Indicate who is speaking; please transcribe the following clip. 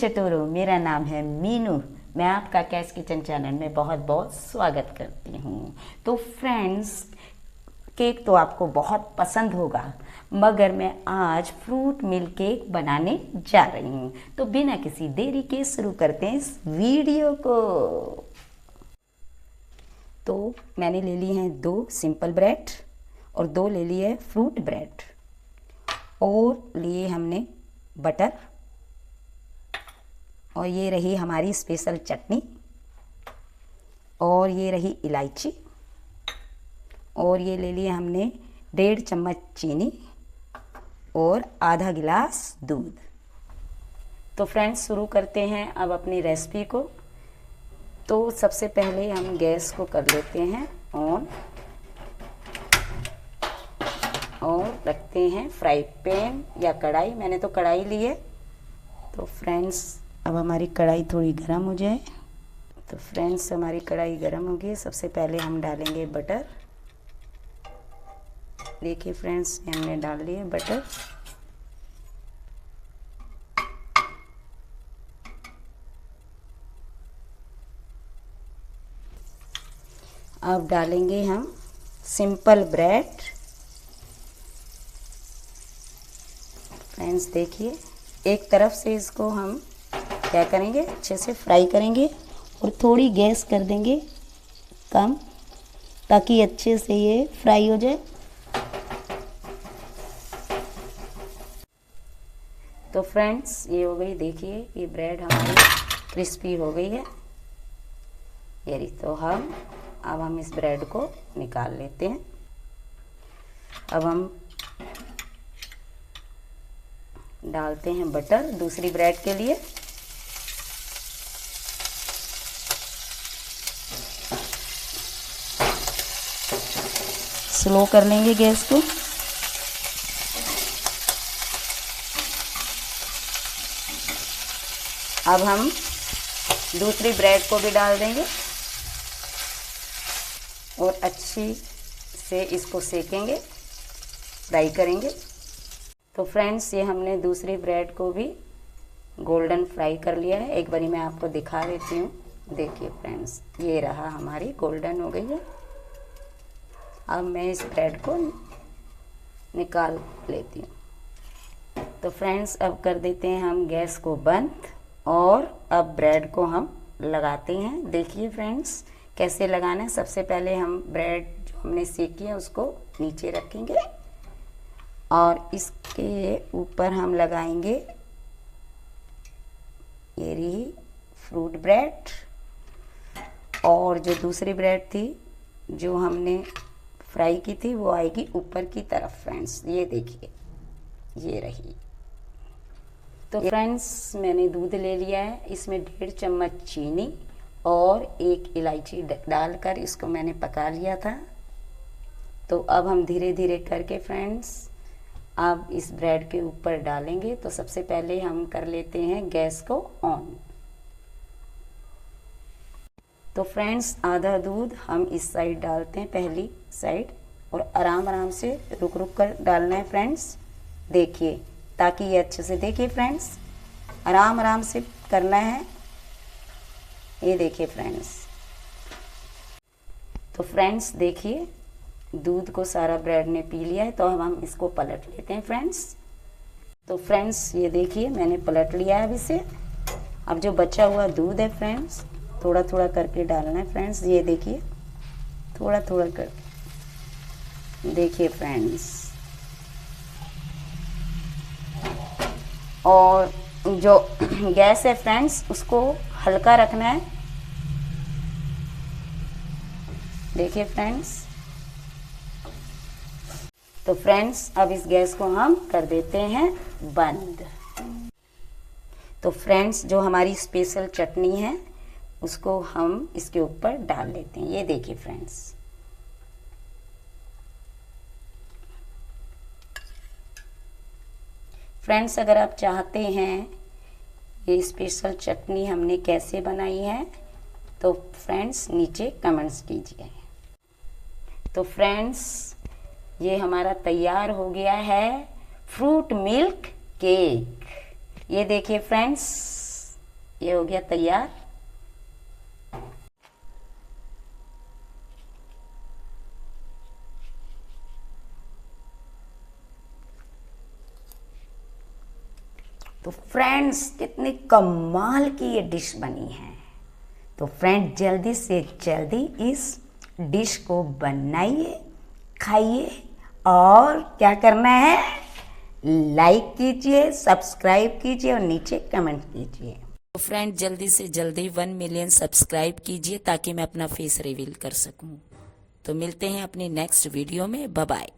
Speaker 1: चतुरों, मेरा नाम है मीनू। मैं आपका कैस किचन चैनल में बहुत बहुत स्वागत करती हूँ। तो फ्रेंड्स, केक तो आपको बहुत पसंद होगा, मगर मैं आज फ्रूट मिल्क केक बनाने जा रही हूँ। तो बिना किसी देरी के शुरू करते हैं इस वीडियो को। तो मैंने ले ली हैं 2 सिंपल ब्रेड और 2 ले लिए फ्रूट ब्रेड, और लिए हमने बटर, और ये रही हमारी स्पेशल चटनी, और ये रही इलायची, और ये ले लिए हमने 1.5 चम्मच चीनी और आधा गिलास दूध। तो फ्रेंड्स, शुरू करते हैं अब अपनी रेसिपी को। तो सबसे पहले हम गैस को कर लेते हैं ऑन, और रखते हैं फ्राई पैन या कढ़ाई। मैंने तो कढ़ाई ली है। तो फ्रेंड्स, अब हमारी कढ़ाई थोड़ी गर्म हो जाए। तो फ्रेंड्स, हमारी कढ़ाई गर्म हो गई। सबसे पहले हम डालेंगे बटर। देखिए फ्रेंड्स, हमने डाल लिए बटर। अब डालेंगे हम सिंपल ब्रेड। फ्रेंड्स देखिए, एक तरफ से इसको हम क्या करेंगे, अच्छे से फ्राई करेंगे, और थोड़ी गैस कर देंगे कम, ताकि अच्छे से ये फ्राई हो जाए। तो फ्रेंड्स, ये हो गई, देखिए ये ब्रेड हमारी क्रिस्पी हो गई है। ये रही। तो अब हम इस ब्रेड को निकाल लेते हैं। अब हम डालते हैं बटर दूसरी ब्रेड के लिए। स्लो कर लेंगे गैस को। अब हम दूसरी ब्रेड को भी डाल देंगे और अच्छी से इसको सेकेंगे, फ्राई करेंगे। तो फ्रेंड्स, ये हमने दूसरी ब्रेड को भी गोल्डन फ्राई कर लिया है। एक बारी मैं आपको दिखा देती हूँ। देखिए फ्रेंड्स, ये रहा, हमारी गोल्डन हो गई है। अब मैं इस ब्रेड को निकाल लेती हूँ। तो फ्रेंड्स, अब कर देते हैं हम गैस को बंद, और अब ब्रेड को हम लगाते हैं। देखिए फ्रेंड्स, कैसे लगाना है। सबसे पहले हम ब्रेड जो हमने सेकी है उसको नीचे रखेंगे, और इसके ऊपर हम लगाएंगे ये रही फ्रूट ब्रेड, और जो दूसरी ब्रेड थी जो हमने फ्राई की थी वो आएगी ऊपर की तरफ। फ्रेंड्स ये देखिए, ये रही। तो फ्रेंड्स, मैंने दूध ले लिया है। इसमें 1.5 चम्मच चीनी और 1 इलायची डालकर इसको मैंने पका लिया था। तो अब हम धीरे धीरे करके फ्रेंड्स अब इस ब्रेड के ऊपर डालेंगे। तो सबसे पहले हम कर लेते हैं गैस को ऑन। तो फ्रेंड्स, आधा दूध हम इस साइड डालते हैं, पहली साइड, और आराम आराम से रुक रुक कर डालना है फ्रेंड्स। देखिए, ताकि ये अच्छे से, देखिए फ्रेंड्स, आराम आराम से करना है। ये देखिए फ्रेंड्स। तो फ्रेंड्स देखिए, दूध को सारा ब्रेड ने पी लिया है। तो अब हम इसको पलट लेते हैं फ्रेंड्स। तो फ्रेंड्स, ये देखिए, मैंने पलट लिया है अब इसे। अब जो बचा हुआ दूध है फ्रेंड्स, थोड़ा थोड़ा करके डालना है फ्रेंड्स। ये देखिए, थोड़ा थोड़ा करके, देखिए फ्रेंड्स। और जो गैस है फ्रेंड्स, उसको हल्का रखना है। देखिए फ्रेंड्स। तो फ्रेंड्स, अब इस गैस को हम कर देते हैं बंद। तो फ्रेंड्स, जो हमारी स्पेशल चटनी है उसको हम इसके ऊपर डाल लेते हैं। ये देखिए फ्रेंड्स। फ्रेंड्स, अगर आप चाहते हैं ये स्पेशल चटनी हमने कैसे बनाई है, तो फ्रेंड्स नीचे कमेंट्स कीजिए। तो फ्रेंड्स, ये हमारा तैयार हो गया है फ्रूट मिल्क केक। ये देखिए फ्रेंड्स, ये हो गया तैयार। तो फ्रेंड्स कितनी कमाल की ये डिश बनी है। तो फ्रेंड जल्दी से जल्दी इस डिश को बनाइए, खाइए और क्या करना है, लाइक कीजिए, सब्सक्राइब कीजिए और नीचे कमेंट कीजिए। तो फ्रेंड जल्दी से जल्दी 1 मिलियन सब्सक्राइब कीजिए ताकि मैं अपना फेस रिवील कर सकूं। तो मिलते हैं अपनी नेक्स्ट वीडियो में। Bye bye.